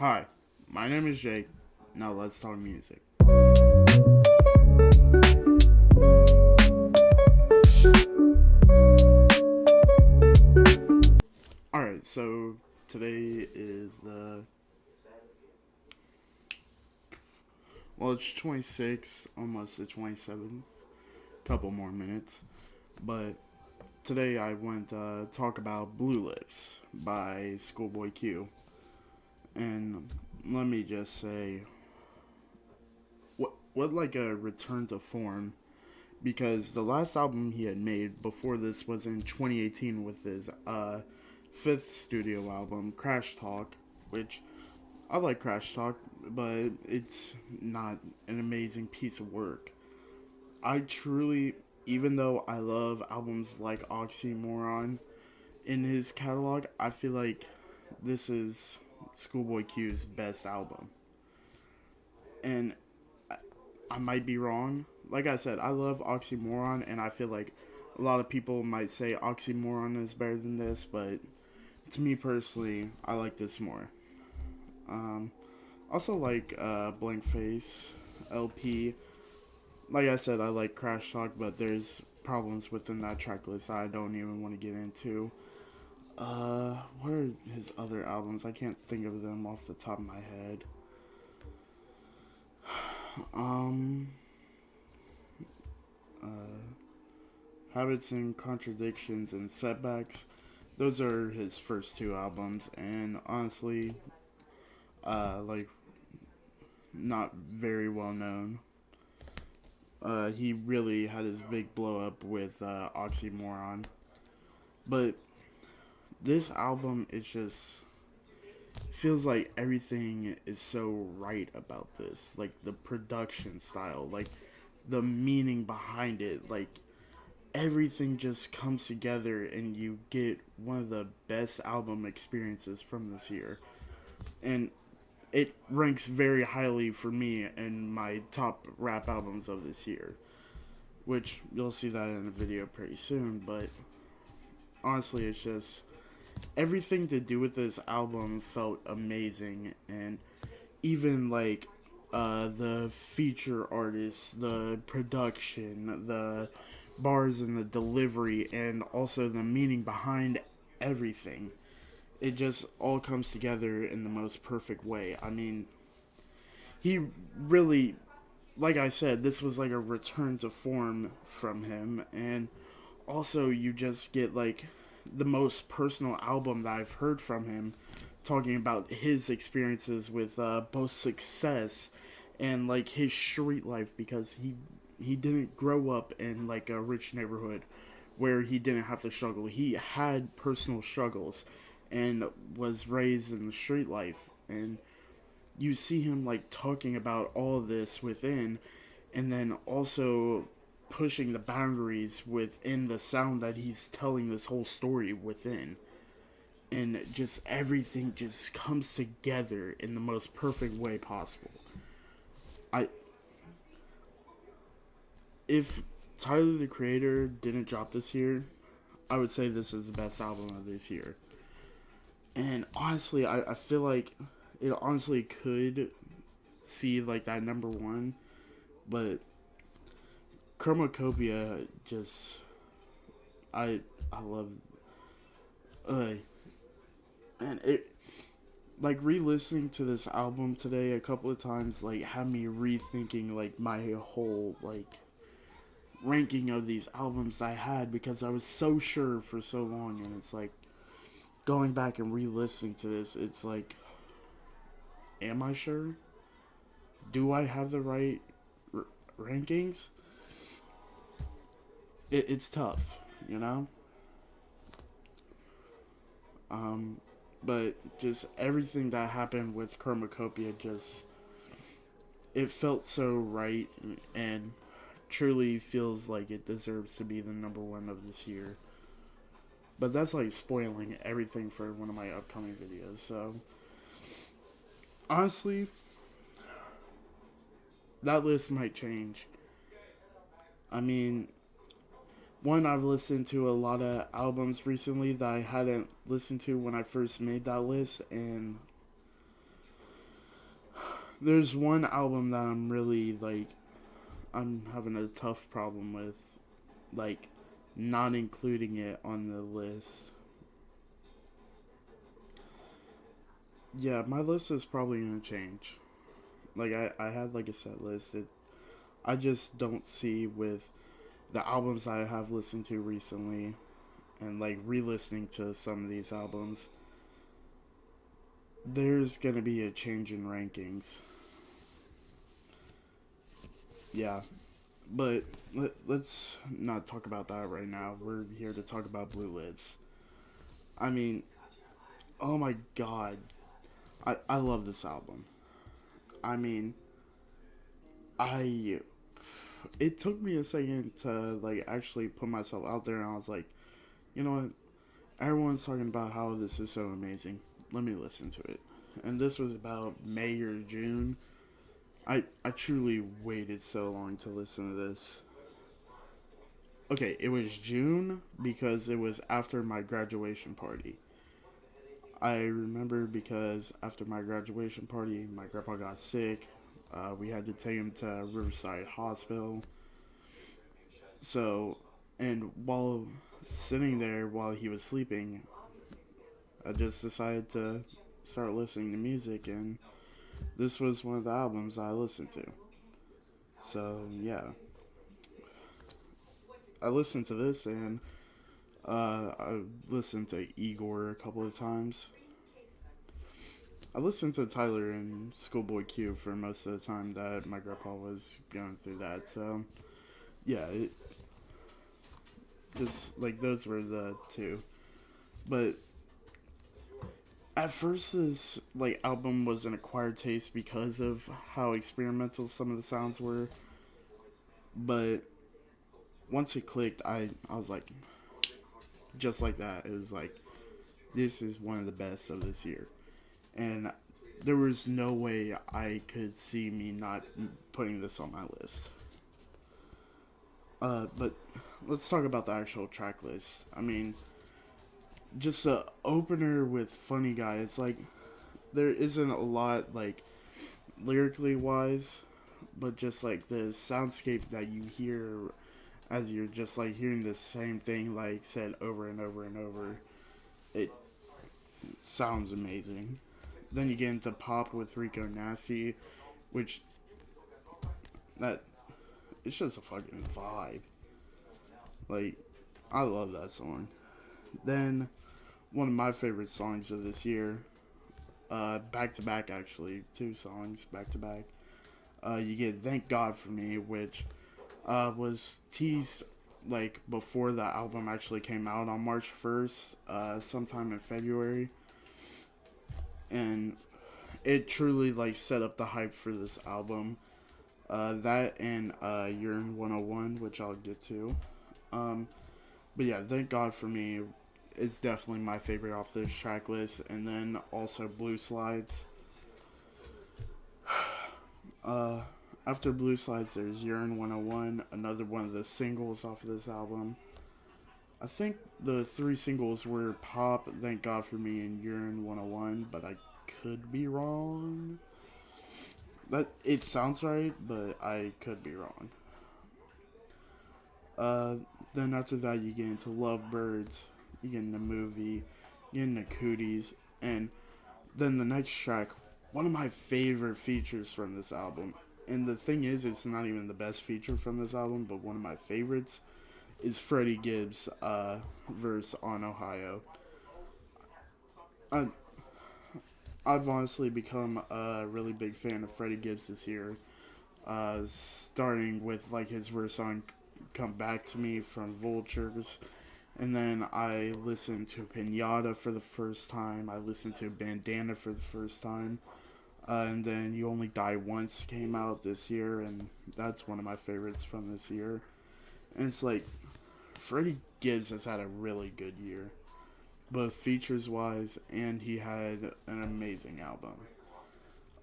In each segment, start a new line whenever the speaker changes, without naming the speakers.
Hi, my name is Jake. Now let's talk music. Alright, so today is it's 26, almost the 27th. Couple more minutes. But today I want to talk about Blue Lips by ScHoolboy Q. And let me just say, what like a return to form, because the last album he had made before this was in 2018 with his fifth studio album, Crash Talk, which I like Crash Talk, but it's not an amazing piece of work. I truly, even though I love albums like Oxymoron in his catalog, I feel like this is ScHoolboy Q's best album. And I might be wrong. Like I said, I love Oxymoron, and I feel like a lot of people might say Oxymoron is better than this, but to me personally, I like this more. Um, Also like Blank Face, LP. Like I said, I like Crash Talk, but there's problems within that track list I don't even want to get into. What are his other albums? I can't think of them off the top of my head. Um, uh, Habits and Contradictions and Setbacks. Those are his first two albums, and honestly, like not very well known. He really had his big blow up with Oxymoron, but this album is just feels like everything is so right about this. Like the production style, like the meaning behind it, like everything just comes together and you get one of the best album experiences from this year. And it ranks very highly for me in my top rap albums of this year, which you'll see that in the video pretty soon. But honestly, it's just everything to do with this album felt amazing, and even like the feature artists, the production, the bars and the delivery, and also the meaning behind everything. It just all comes together in the most perfect way. I mean, he really, like I said, this was like a return to form from him, and also you just get like the most personal album that I've heard from him, talking about his experiences with both success and like his street life, because he didn't grow up in like a rich neighborhood where he didn't have to struggle. He had personal struggles and was raised in the street life, and you see him like talking about all of this within, and then also pushing the boundaries within the sound that he's telling this whole story within. And just everything just comes together in the most perfect way possible. I If Tyler the Creator didn't drop this year, I would say this is the best album of this year. And honestly, I feel like it honestly could see like that number one, but Chromacopia just I love uh and it like re-listening to this album today a couple of times like had me rethinking like my whole like ranking of these albums I had, because I was so sure for so long, and it's like going back and re-listening to this, it's like, am I sure? Do I have the right rankings? It's tough, you know. Um, but just everything that happened with Chromacopia, just it felt so right, and truly feels like it deserves to be the number one of this year. But that's like spoiling everything for one of my upcoming videos. So honestly, that list might change. I mean, one, I've listened to a lot of albums recently that I hadn't listened to when I first made that list, and there's one album that I'm having a tough problem with, like, not including it on the list. Yeah, my list is probably gonna change. Like, I had like a set list. I just don't see with the albums I have listened to recently and like re-listening to some of these albums, there's gonna be a change in rankings. Yeah, but let's not talk about that right now. We're here to talk about Blue Lips. I mean, oh my god, I love this album. I mean, I it took me a second to like actually put myself out there, and I was like, you know what? Everyone's talking about how this is so amazing. Let me listen to it. And this was about May or June. I truly waited so long to listen to this. Okay, it was June because it was after my graduation party. I remember because after my graduation party, my grandpa got sick. We had to take him to Riverside Hospital. So, and while sitting there while he was sleeping, I just decided to start listening to music, and this was one of the albums I listened to. So, yeah, I listened to this, and I listened to Igor a couple of times. I listened to Tyler and Schoolboy Q for most of the time that my grandpa was going through that. So, yeah, it just like those were the two. But at first, this like album was an acquired taste because of how experimental some of the sounds were. But once it clicked, I was like, just like that. It was like, this is one of the best of this year, and there was no way I could see me not putting this on my list. But let's talk about the actual track list. I mean, just the opener with Funny Guy. It's like there isn't a lot like lyrically wise, but just like the soundscape that you hear as you're just like hearing the same thing like said over and over and over. It sounds amazing. Then you get into Pop with Rico Nasty, which that it's just a fucking vibe. Like, I love that song. Then one of my favorite songs of this year, back to back actually, two songs back to back. You get Thank God for Me, which was teased like before the album actually came out on March 1st, sometime in February. And it truly like set up the hype for this album. That and Urine 101, which I'll get to. Um, but yeah, Thank God for Me is definitely my favorite off this track list. And then also Blue Slides. Uh, After Blue Slides, there's Urine 101, another one of the singles off of this album. I think the three singles were Pop, Thank God for Me, and Urine 101, but I could be wrong. That it sounds right, but I could be wrong. Uh, then after that, you get into Lovebirds, you get into Movie, you get into Cooties, and then the next track, one of my favorite features from this album. And the thing is, it's not even the best feature from this album, but one of my favorites is Freddie Gibbs' verse on Ohio. I, I've honestly become a really big fan of Freddie Gibbs this year, starting with like his verse on "Come Back to Me" from Vultures, and then I listened to Pinata for the first time. I listened to Bandana for the first time, and then You Only Die Once came out this year, and that's one of my favorites from this year. And it's like Freddie Gibbs has had a really good year, both features wise, and he had an amazing album.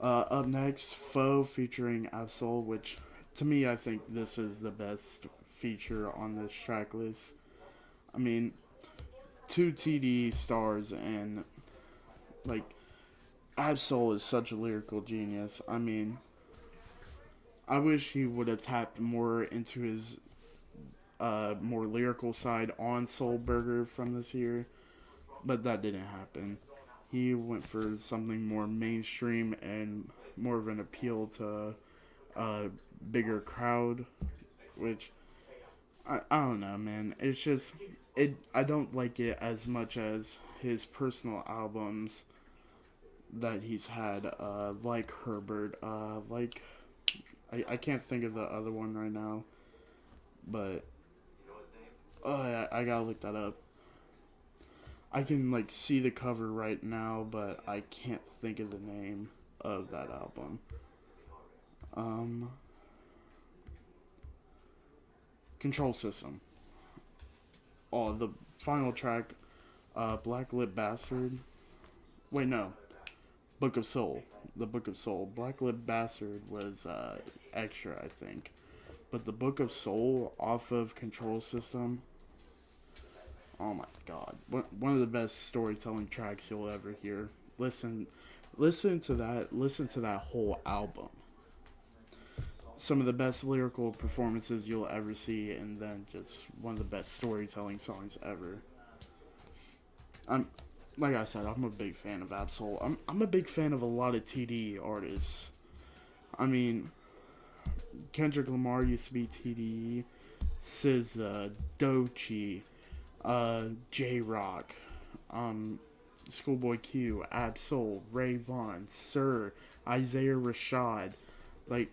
Up next, Foe featuring Absol, which to me I think this is the best feature on this track list. I mean, two TD stars and like Absol is such a lyrical genius. I mean, I wish he would have tapped more into his more lyrical side on Soul Burger from this year, but that didn't happen. He went for something more mainstream and more of an appeal to a bigger crowd, which I don't know, man. It's just it. I don't like it as much as his personal albums that he's had, like Herbert, like I can't think of the other one right now, but oh, yeah, I gotta look that up. I can like see the cover right now, but I can't think of the name of that album. Um, Control System. Oh, the final track, Black Lip Bastard. Wait, no, Book of Soul. The Book of Soul. Black Lip Bastard was extra, I think. But the Book of Soul off of Control System. Oh my god, one of the best storytelling tracks you'll ever hear. Listen, listen to that. Listen to that whole album. Some of the best lyrical performances you'll ever see, and then just one of the best storytelling songs ever. I'm, like I said, I'm a big fan of Absol. I'm a big fan of a lot of TDE artists. I mean, Kendrick Lamar used to be TDE, SZA, Doechii, J Rock, um, Schoolboy Q, Absol, Ray Vaughn, Sir, Isaiah Rashad, like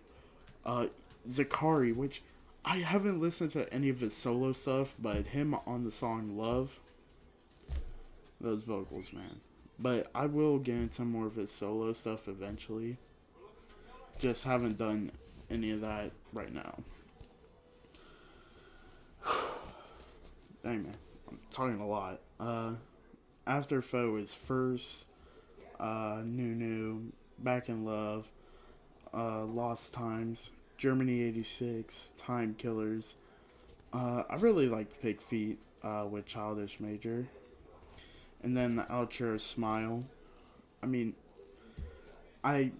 uh, Zakari, which I haven't listened to any of his solo stuff, but him on the song Love, those vocals, man. But I will get into more of his solo stuff eventually. Just haven't done any of that right now. Dang, man. I'm talking a lot. After Foe is first, New, Back in Love, Lost Times, Germany 86, Time Killers. I really liked Pig Feet with Childish Major. And then the outro, Smile. I mean, I.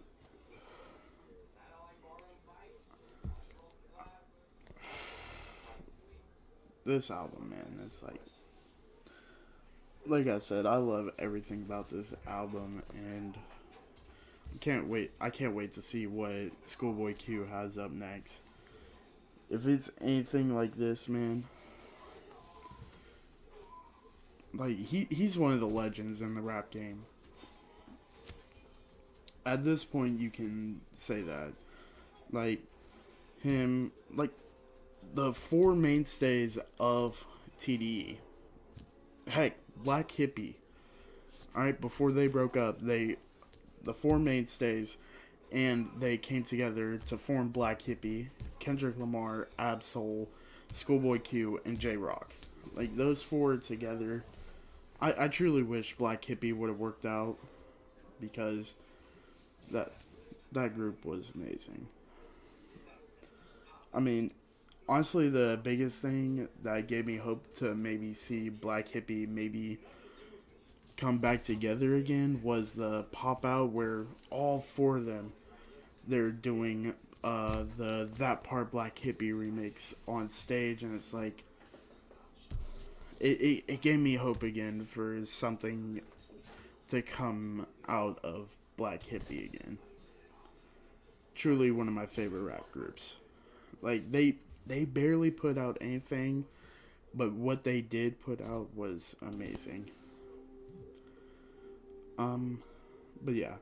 This album, man, it's like I said, I love everything about this album, and can't wait. I can't wait to see what Schoolboy Q has up next. If it's anything like this, man, like he's one of the legends in the rap game. At this point, you can say that, like him, like the four mainstays of TDE. Heck, Black Hippie. All right, before they broke up, the four mainstays, and they came together to form Black Hippie, Kendrick Lamar, Absol, Schoolboy Q, and J Rock. Like those four together, I truly wish Black Hippie would have worked out because that that group was amazing. I mean, honestly, the biggest thing that gave me hope to maybe see Black Hippie maybe come back together again was the pop out where all four of them they're doing the That Part Black Hippie remix on stage, and it's like it gave me hope again for something to come out of Black Hippie again. Truly one of my favorite rap groups. Like they barely put out anything, but what they did put out was amazing. Um, but yeah,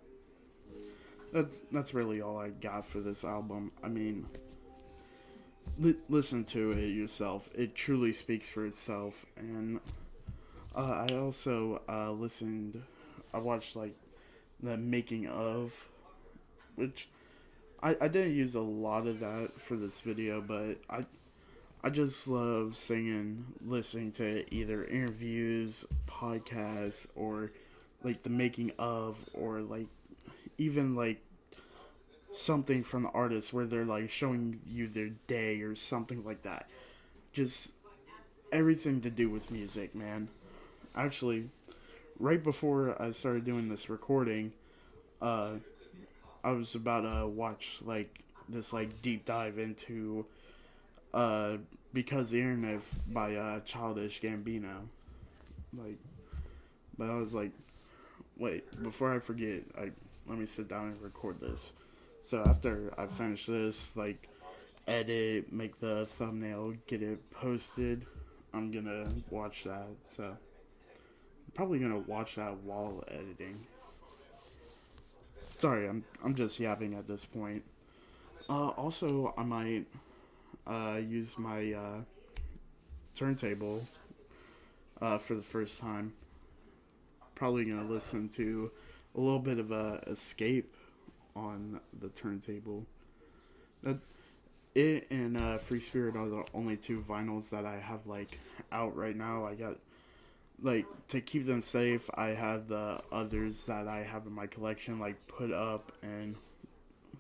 that's really all I got for this album. I mean, listen to it yourself. It truly speaks for itself. And I also listened. I watched like the making of, which I didn't use a lot of that for this video, but I just love singing, listening to either interviews, podcasts, or like the making of, or like even like something from the artist where they're like showing you their day or something like that. Just everything to do with music, man. Actually, right before I started doing this recording, uh, I was about to watch like this like deep dive into uh Because the Internet by Childish Gambino. Like, but I was like, wait, before I forget, let me sit down and record this. So after I finish this, like edit, make the thumbnail, get it posted, I'm gonna watch that. So I'm probably gonna watch that while editing. Sorry, I'm just yapping at this point. Also, I might use my turntable for the first time. Probably gonna listen to a little bit of a Escape on the turntable. That it and Free Spirit are the only two vinyls that I have like out right now. I got like to keep them safe. I have the others that I have in my collection like put up, and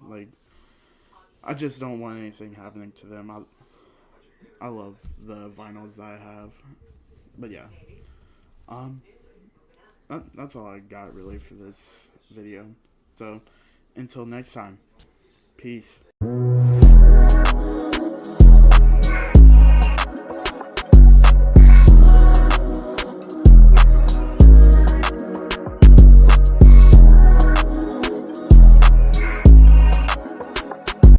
like I just don't want anything happening to them. I love the vinyls that I have, but yeah, um, that's all I got really for this video. So until next time, peace.